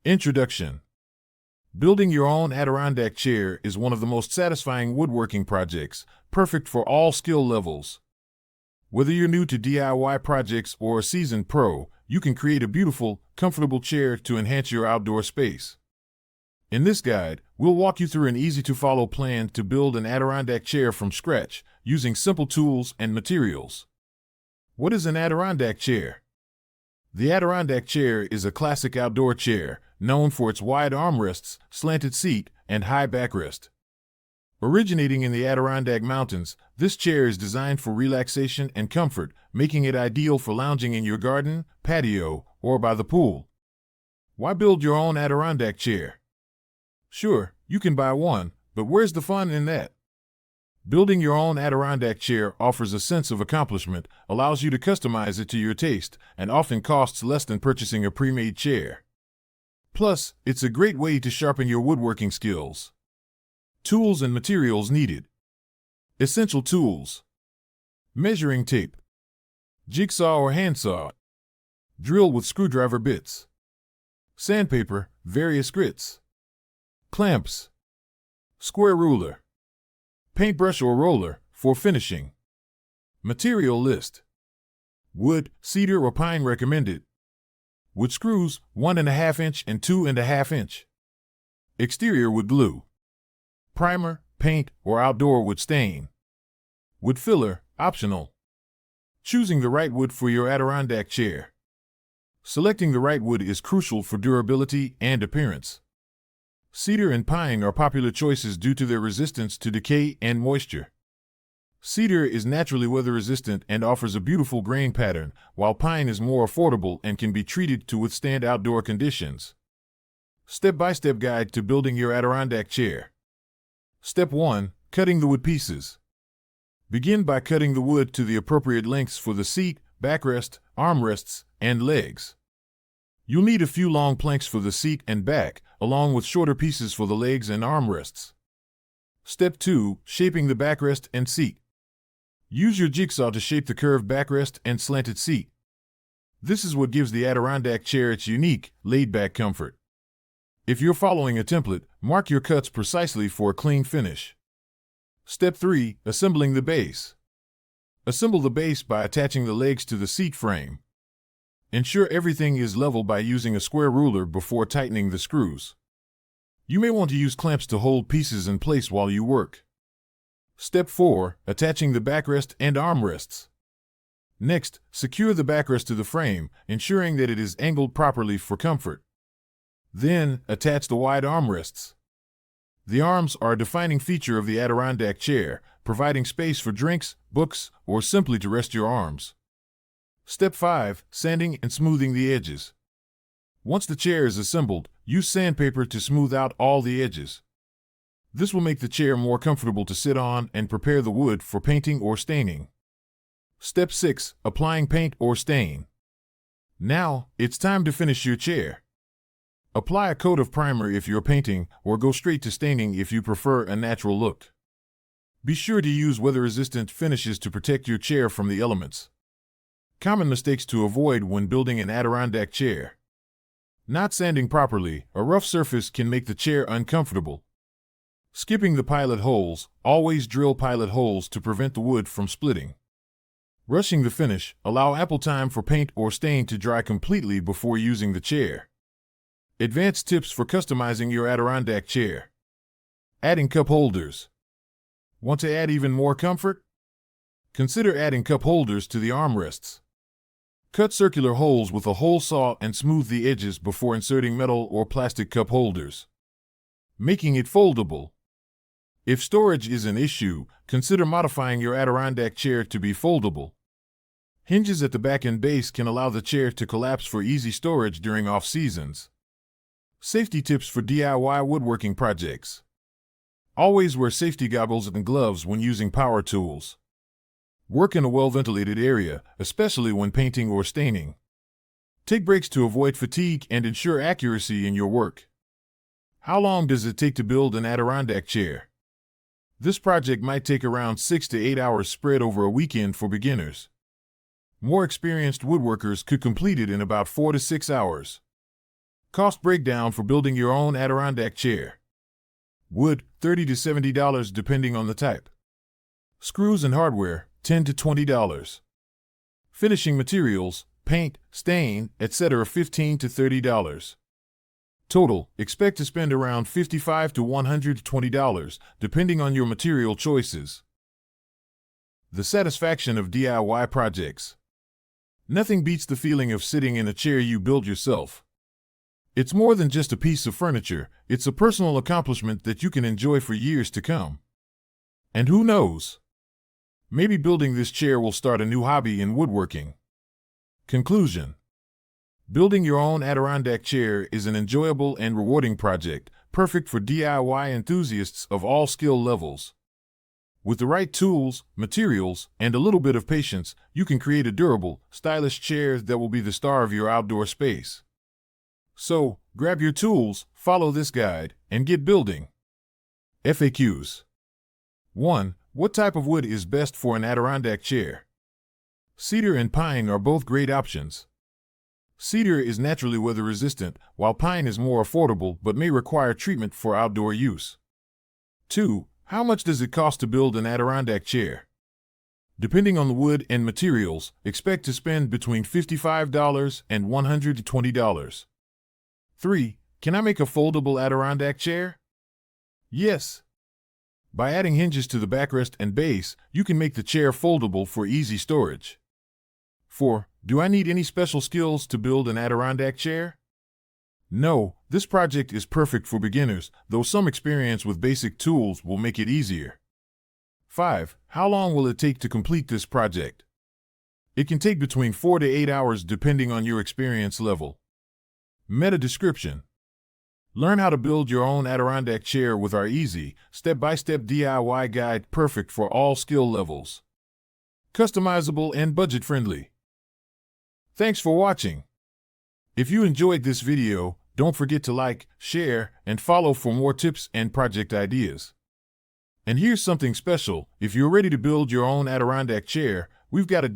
Introduction. Building your own Adirondack chair is one of the most satisfying woodworking projects, perfect for all skill levels. Whether you're new to DIY projects or a seasoned pro, you can create a beautiful, comfortable chair to enhance your outdoor space. In this guide, we'll walk you through an easy-to-follow plan to build an Adirondack chair from scratch, using simple tools and materials. What is an Adirondack chair? The Adirondack chair is a classic outdoor chair, known for its wide armrests, slanted seat, and high backrest. Originating in the Adirondack Mountains, this chair is designed for relaxation and comfort, making it ideal for lounging in your garden, patio, or by the pool. Why build your own Adirondack chair? Sure, you can buy one, but where's the fun in that? Building your own Adirondack chair offers a sense of accomplishment, allows you to customize it to your taste, and often costs less than purchasing a pre-made chair. Plus, it's a great way to sharpen your woodworking skills. Tools and materials needed. Essential tools: measuring tape, jigsaw or handsaw, drill with screwdriver bits, sandpaper, various grits, clamps, square ruler, paintbrush or roller for finishing. Material list: wood, cedar or pine recommended. Wood screws, 1.5 inch and 2.5 inch. Exterior wood glue. Primer, paint, or outdoor wood stain. Wood filler, optional. Choosing the right wood for your Adirondack chair. Selecting the right wood is crucial for durability and appearance. Cedar and pine are popular choices due to their resistance to decay and moisture. Cedar is naturally weather-resistant and offers a beautiful grain pattern, while pine is more affordable and can be treated to withstand outdoor conditions. Step-by-step guide to building your Adirondack chair. Step 1. Cutting the wood pieces. Begin by cutting the wood to the appropriate lengths for the seat, backrest, armrests, and legs. You'll need a few long planks for the seat and back, along with shorter pieces for the legs and armrests. Step 2. Shaping the backrest and seat. Use your jigsaw to shape the curved backrest and slanted seat. This is what gives the Adirondack chair its unique, laid-back comfort. If you're following a template, mark your cuts precisely for a clean finish. Step 3. Assembling the base. Assemble the base by attaching the legs to the seat frame. Ensure everything is level by using a square ruler before tightening the screws. You may want to use clamps to hold pieces in place while you work. Step 4. Attaching the backrest and armrests. Next, secure the backrest to the frame, ensuring that it is angled properly for comfort. Then, attach the wide armrests. The arms are a defining feature of the Adirondack chair, providing space for drinks, books, or simply to rest your arms. Step 5. Sanding and smoothing the edges. Once the chair is assembled, use sandpaper to smooth out all the edges. This will make the chair more comfortable to sit on and prepare the wood for painting or staining. Step 6. Applying paint or stain. Now, it's time to finish your chair. Apply a coat of primer if you're painting, or go straight to staining if you prefer a natural look. Be sure to use weather-resistant finishes to protect your chair from the elements. Common mistakes to avoid when building an Adirondack chair. Not sanding properly, a rough surface can make the chair uncomfortable. Skipping the pilot holes, always drill pilot holes to prevent the wood from splitting. Rushing the finish, allow ample time for paint or stain to dry completely before using the chair. Advanced tips for customizing your Adirondack chair. Adding cup holders. Want to add even more comfort? Consider adding cup holders to the armrests. Cut circular holes with a hole saw and smooth the edges before inserting metal or plastic cup holders. Making it foldable. If storage is an issue, consider modifying your Adirondack chair to be foldable. Hinges at the back and base can allow the chair to collapse for easy storage during off-seasons. Safety tips for DIY woodworking projects. Always wear safety goggles and gloves when using power tools. Work in a well-ventilated area, especially when painting or staining. Take breaks to avoid fatigue and ensure accuracy in your work. How long does it take to build an Adirondack chair? This project might take around 6 to 8 hours spread over a weekend for beginners. More experienced woodworkers could complete it in about 4 to 6 hours. Cost breakdown for building your own Adirondack chair. Wood, $30 to $70 depending on the type. Screws and hardware, $10 to $20. Finishing materials, paint, stain, etc. $15 to $30. Total, expect to spend around $55 to $120 depending on your material choices. The satisfaction of DIY projects. Nothing beats the feeling of sitting in a chair you built yourself. It's more than just a piece of furniture, it's a personal accomplishment that you can enjoy for years to come. And who knows? Maybe building this chair will start a new hobby in woodworking. Conclusion. Building your own Adirondack chair is an enjoyable and rewarding project, perfect for DIY enthusiasts of all skill levels. With the right tools, materials, and a little bit of patience, you can create a durable, stylish chair that will be the star of your outdoor space. So, grab your tools, follow this guide, and get building. FAQs. 1. What type of wood is best for an Adirondack chair? Cedar and pine are both great options. Cedar is naturally weather-resistant, while pine is more affordable but may require treatment for outdoor use. 2. How much does it cost to build an Adirondack chair? Depending on the wood and materials, expect to spend between $55 and $120. 3. Can I make a foldable Adirondack chair? Yes. By adding hinges to the backrest and base, you can make the chair foldable for easy storage. 4. Do I need any special skills to build an Adirondack chair? No, this project is perfect for beginners, though some experience with basic tools will make it easier. 5. How long will it take to complete this project? It can take between 4 to 8 hours depending on your experience level. Meta description. Learn how to build your own Adirondack chair with our easy, step-by-step DIY guide perfect for all skill levels. Customizable and budget-friendly. Thanks for watching. If you enjoyed this video, don't forget to like, share, and follow for more tips and project ideas. And here's something special: if you're ready to build your own Adirondack chair, we've got a